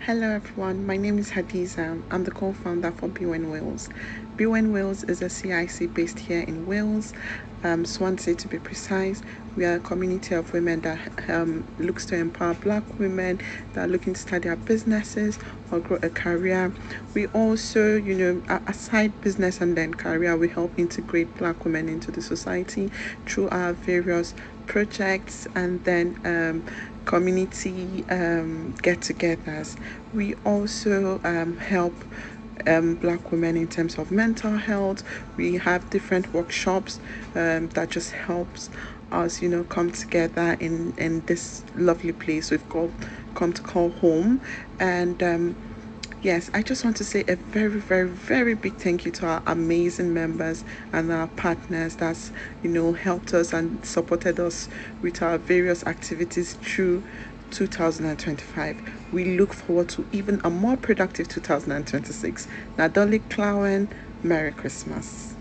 Hello everyone, my name is Hadiza. I'm the co-founder for BWEN Wales. BWEN Wales is a CIC based here in Wales, Swansea to be precise. We are a community of women that looks to empower Black women that are looking to start their businesses or grow a career. We also, aside business and then career, we help integrate Black women into the society through our various projects and then community get-togethers. We also help Black women in terms of mental health. We have different workshops that just helps us, come together in this lovely place we've come to call home. And yes, I just want to say a very, very, very big thank you to our amazing members and our partners that's, helped us and supported us with our various activities through 2025. We look forward to even a more productive 2026. Nadolig Llawen, Merry Christmas.